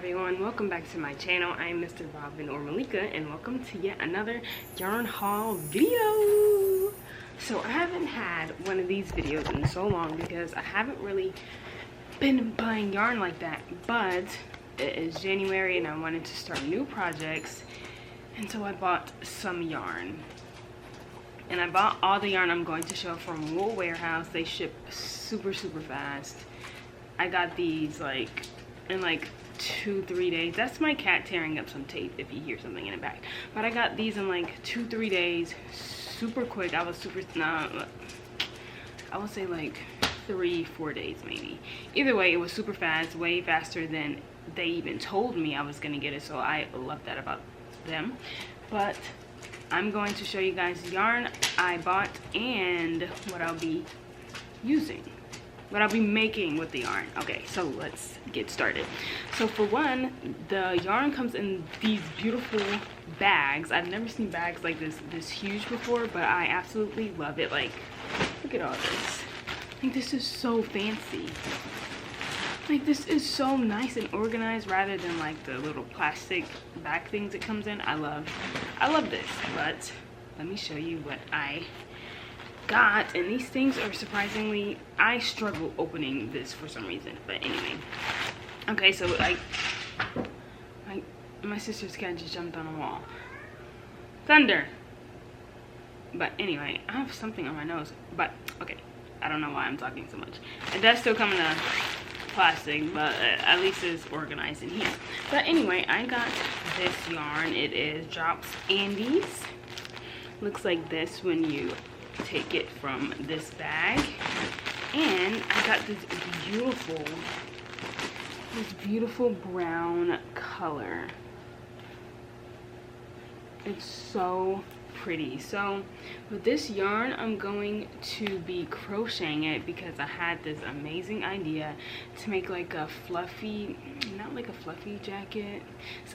everyone, welcome back to my channel. I am Mr. Robin or Malika, and welcome to yet another yarn haul video. So I haven't had one of these videos in so long because I haven't really been buying yarn like that, but it is January and I wanted to start new projects, and so I bought some yarn. And I bought all the yarn I'm going to show from Wool Warehouse. They ship super fast. I got these in 2-3 days. That's my cat tearing up some tape if you hear something in the back. But I got these in like 2-3 days, super quick. I would say like 3-4 days maybe. Either way, it was super fast, way faster than they even told me I was gonna get it, so I love that about them. But I'm going to show you guys the yarn I bought and what I'll be using, what I'll be making with the yarn. Okay, so let's get started. So for one, the yarn comes in these beautiful bags. I've never seen bags like this huge before, but I absolutely love it. Like, look at all this. Like, this is so fancy. Like, this is so nice and organized rather than like the little plastic bag things it comes in. I love this. But let me show you what I got. And these things are surprisingly, I struggle opening this for some reason, but anyway. Okay, so my sister's cat just jumped on a wall. Thunder. But anyway, I have something on my nose, but okay, I don't know why I'm talking so much. It does still come in a plastic, but at least it's organized in here. But anyway, I got this yarn. It is Drops Andes. Looks like this when you take it from this bag. And I got this beautiful brown color. It's so pretty. So with this yarn, I'm going to be crocheting it because I had this amazing idea to make like a fluffy, not like a fluffy jacket,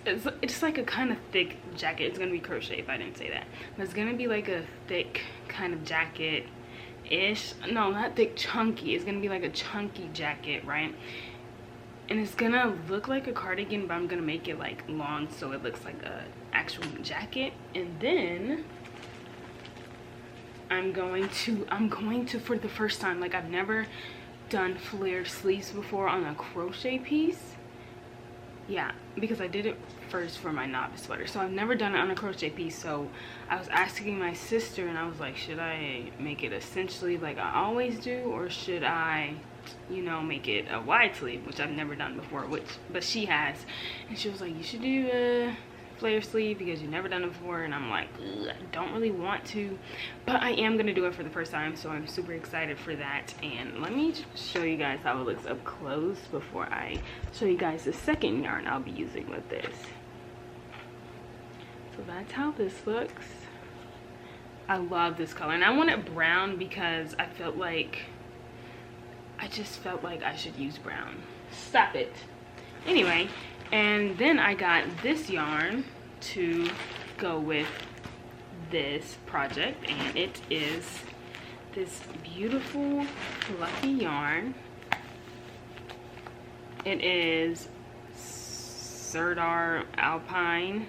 it's like a kind of thick jacket. It's gonna be crochet if I didn't say that, but it's gonna be like a thick kind of jacket ish. No, not thick, chunky. It's gonna be like a chunky jacket, right? And it's gonna look like a cardigan, but I'm gonna make it like long so it looks like a actual jacket. And then I'm going to for the first time, like, I've never done flared sleeves before on a crochet piece. Yeah, because I did it first for my novice sweater, so I've never done it on a crochet piece. So I was asking my sister, and I was like, should I make it a cinch sleeve like I always do, or should I, you know, make it a wide sleeve, which I've never done before, but she has. And she was like, you should do a flare sleeve because you've never done it before. And I'm like, I don't really want to, but I am gonna do it for the first time, so I'm super excited for that. And let me show you guys how it looks up close before I show you guys the second yarn I'll be using with this. So that's how this looks. I love this color, and I want it brown because I just felt like I should use brown. Stop it. Anyway, and then I got this yarn to go with this project, and it is this beautiful fluffy yarn. It is Serdar Alpine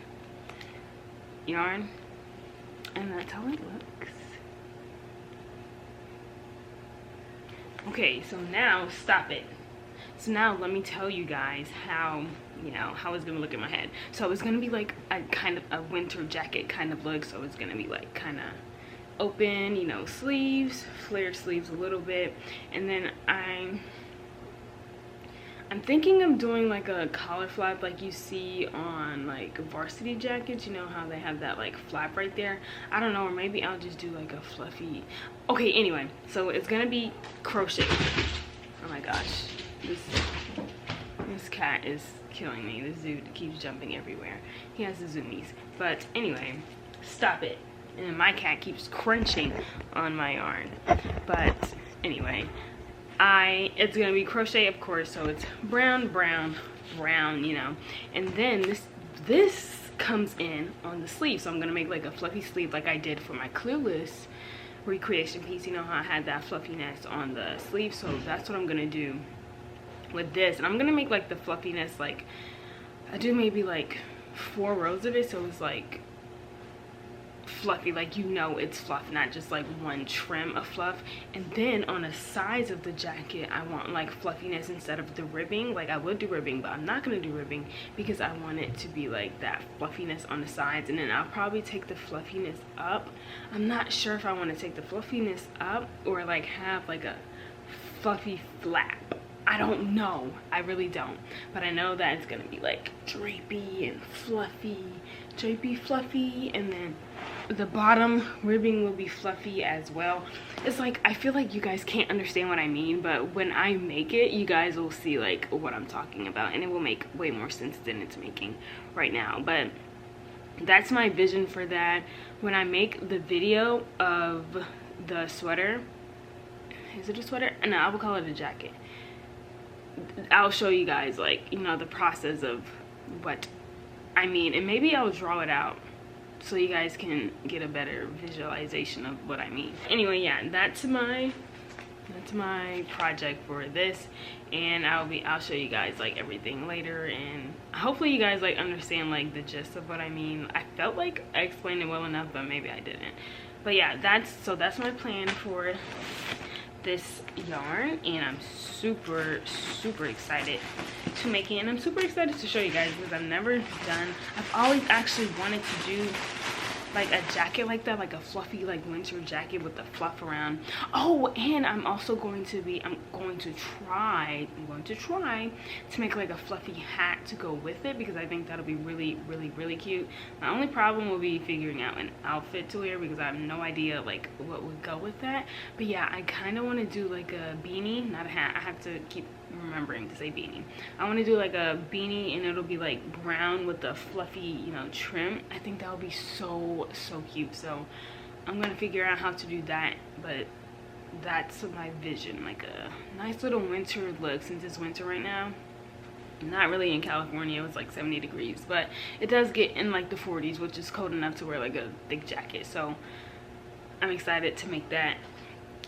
yarn, and that's how it looks. Okay, so now, stop it. So now let me tell you guys how, you know, how it's gonna look in my head. So it's gonna be like a kind of a winter jacket kind of look. So it's gonna be like kind of open, you know, sleeves, flared sleeves a little bit. And then I'm thinking of doing like a collar flap like you see on like varsity jackets. You know how they have that like flap right there? I don't know, or maybe I'll just do like a fluffy. Okay, anyway, so it's gonna be crochet. Oh my gosh, this cat is killing me. This dude keeps jumping everywhere. He has the zoomies. But anyway, stop it. And my cat keeps crunching on my yarn. But anyway, it's gonna be crochet, of course, so it's brown, you know. And then this comes in on the sleeve, so I'm gonna make like a fluffy sleeve like I did for my Clueless recreation piece. You know how I had that fluffiness on the sleeve, so that's what I'm gonna do with this. And I'm gonna make like the fluffiness like I do maybe like 4 rows of it, so it's like fluffy, like you know it's fluff, not just like one trim of fluff. And then on the sides of the jacket I want like fluffiness instead of the ribbing. Like I would do ribbing, but I'm not gonna do ribbing because I want it to be like that fluffiness on the sides. And then I'll probably take the fluffiness up. I'm not sure if I want to take the fluffiness up or like have like a fluffy flap. I don't know, I really don't, but I know that it's gonna be like drapey and fluffy, drapey, fluffy, and then the bottom ribbing will be fluffy as well. It's like, I feel like you guys can't understand what I mean, but when I make it, you guys will see like what I'm talking about, and it will make way more sense than it's making right now. But that's my vision for that. When I make the video of the sweater, is it a sweater? No, I will call it a jacket. I'll show you guys like, you know, the process of what I mean, and maybe I'll draw it out so you guys can get a better visualization of what I mean. Anyway, yeah, that's my project for this, and I'll show you guys like everything later, and hopefully you guys like understand like the gist of what I mean. I felt like I explained it well enough, but maybe I didn't. But yeah, that's my plan for this yarn, and I'm super excited to make it, and I'm super excited to show you guys because I've never done, I've always actually wanted to do like a jacket like that, like a fluffy like winter jacket with the fluff around. Oh, and I'm also going to try to make like a fluffy hat to go with it, because I think that'll be really cute. My only problem will be figuring out an outfit to wear because I have no idea like what would go with that. But yeah, I kind of want to do like a beanie, not a hat. I have to keep remembering to say beanie. I want to do like a beanie, and it'll be like brown with the fluffy, you know, trim. I think that would be so cute. So I'm gonna figure out how to do that, but that's my vision, like a nice little winter look, since it's winter right now. Not really in California, it was like 70 degrees, but it does get in like the 40s, which is cold enough to wear like a thick jacket. So I'm excited to make that.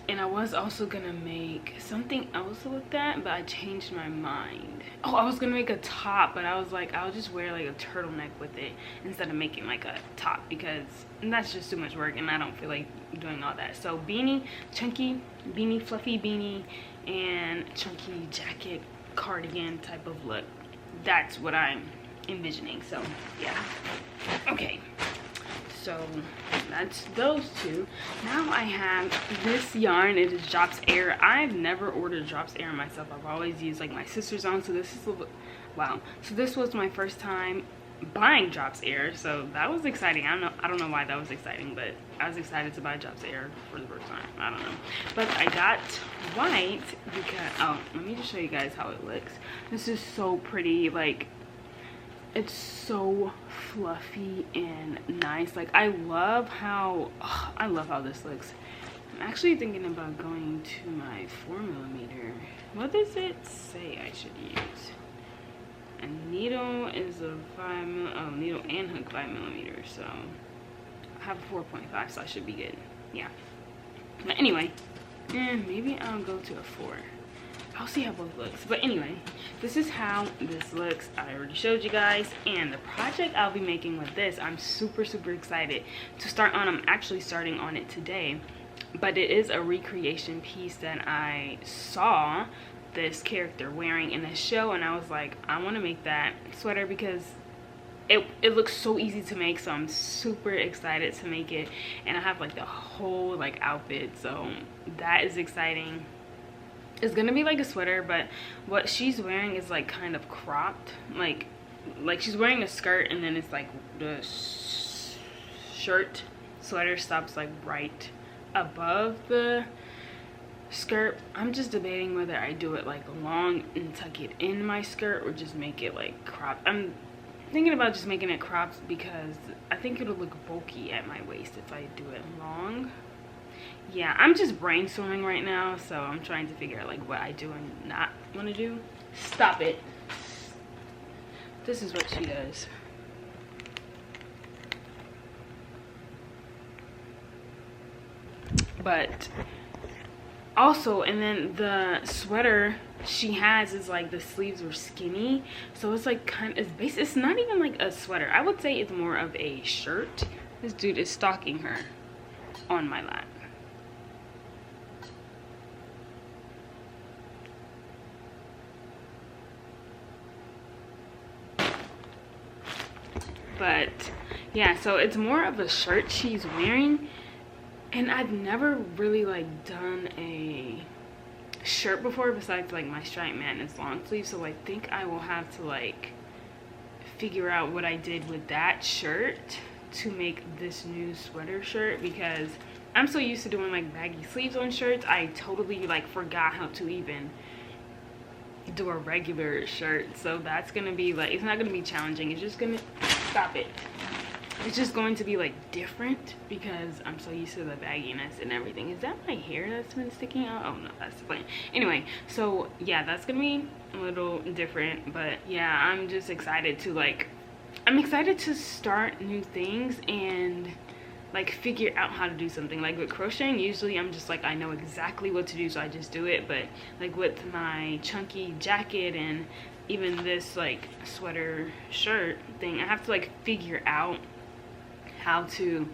And I was also gonna make something else with that, but I changed my mind. Oh, I was gonna make a top, but I was like, I'll just wear like a turtleneck with it instead of making like a top, because that's just too much work and I don't feel like doing all that. So beanie, chunky beanie, fluffy beanie, and chunky jacket, cardigan type of look. That's what I'm envisioning. So yeah, okay. So that's those two. Now I have this yarn. It is Drops Air. I've never ordered Drops Air myself. I've always used like my sister's own. So this is wow. So this was my first time buying Drops Air. So that was exciting. I don't know why that was exciting, but I was excited to buy Drops Air for the first time. I don't know. But I got white because, oh, let me just show you guys how it looks. This is so pretty. Like, it's so fluffy and nice. Like I love how this looks. I'm actually thinking about going to my 4mm. What does it say I should use? A needle is a 5mm. Oh, needle and hook 5mm. So I have a 4.5, so I should be good. Yeah. But anyway, maybe I'll go to a 4. I'll see how both looks. But anyway, this is how this looks. I already showed you guys, and the project I'll be making with this, I'm super excited to start on. I'm actually starting on it today, but it is a recreation piece that I saw this character wearing in a show, and I was like, I want to make that sweater because it looks so easy to make. So I'm super excited to make it, and I have like the whole like outfit, so that is exciting. It's gonna be like a sweater, but what she's wearing is like kind of cropped, like she's wearing a skirt, and then it's like the sweater stops like right above the skirt. I'm just debating whether I do it like long and tuck it in my skirt, or just make it like cropped. I'm thinking about just making it cropped because I think it'll look bulky at my waist if I do it long. Yeah, I'm just brainstorming right now, so I'm trying to figure out like what I do and not want to do. Stop it. This is what she does. But Also, and then the sweater she has is like the sleeves are skinny, so it's like it's not even like a sweater. I would say it's more of a shirt. This dude is stalking her on my lap. But yeah, so it's more of a shirt she's wearing, and I've never really like done a shirt before besides like my striped madness long sleeve, so I think I will have to like figure out what I did with that shirt to make this new sweater shirt, because I'm so used to doing like baggy sleeves on shirts, I totally like forgot how to even do a regular shirt. So that's gonna be like, it's not gonna be challenging, it's just gonna it's just going to be like different because I'm so used to the bagginess and everything. Is that my hair that's been sticking out? Oh no, that's the plan. Anyway, so yeah, that's gonna be a little different, but yeah, I'm just excited to like, I'm excited to start new things and like figure out how to do something. Like with crocheting, usually I'm just like, I know exactly what to do, so I just do it. But like with my chunky jacket and even this like sweater shirt thing, I have to like figure out how to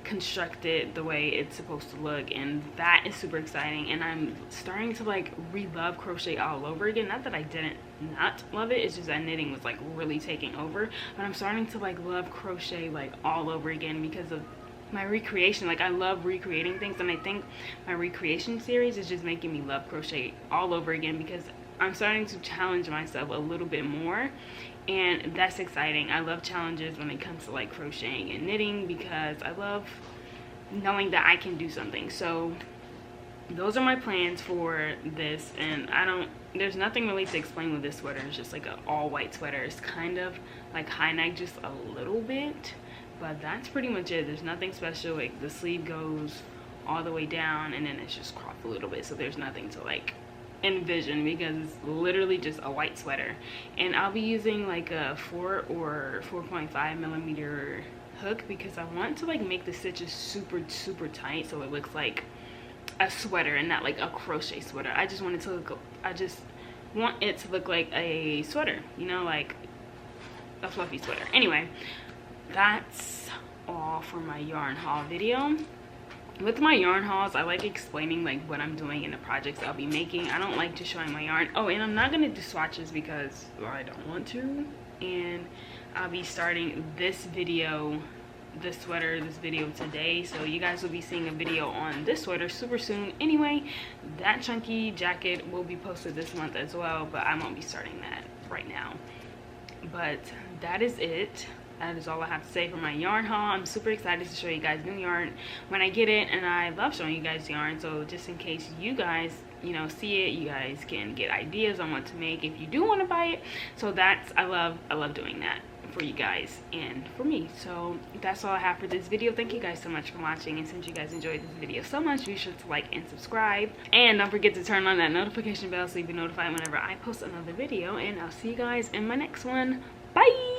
construct it the way it's supposed to look, and that is super exciting. And I'm starting to like re-love crochet all over again. Not that I didn't not love it, it's just that knitting was like really taking over, but I'm starting to like love crochet like all over again because of my recreation. Like I love recreating things, and I think my recreation series is just making me love crochet all over again because I'm starting to challenge myself a little bit more, and that's exciting. I love challenges when it comes to like crocheting and knitting because I love knowing that I can do something. So those are my plans for this, and there's nothing really to explain with this sweater. It's just like an all white sweater. It's kind of like high neck just a little bit, but that's pretty much it. There's nothing special. Like the sleeve goes all the way down and then it's just cropped a little bit, so there's nothing to like envision because it's literally just a white sweater. And I'll be using like a 4 or 4.5 millimeter hook because I want to like make the stitches super tight so it looks like a sweater and not like a crochet sweater. I just want it to look like a sweater, you know, like a fluffy sweater. Anyway, that's all for my yarn haul video. With my yarn hauls, I like explaining like what I'm doing in the projects I'll be making. I don't like just showing my yarn. Oh, and I'm not gonna do swatches because I don't want to. And I'll be starting this video, this video today, so you guys will be seeing a video on this sweater super soon. Anyway, that chunky jacket will be posted this month as well, but I won't be starting that right now. But that is it. That is all I have to say for my yarn haul. I'm super excited to show you guys new yarn when I get it, and I love showing you guys yarn. So just in case you guys, you know, see it, you guys can get ideas on what to make if you do want to buy it. So that's, I love doing that for you guys and for me. So that's all I have for this video. Thank you guys so much for watching, and since you guys enjoyed this video so much, be sure to like and subscribe, and don't forget to turn on that notification bell so you'll be notified whenever I post another video. And I'll see you guys in my next one. Bye.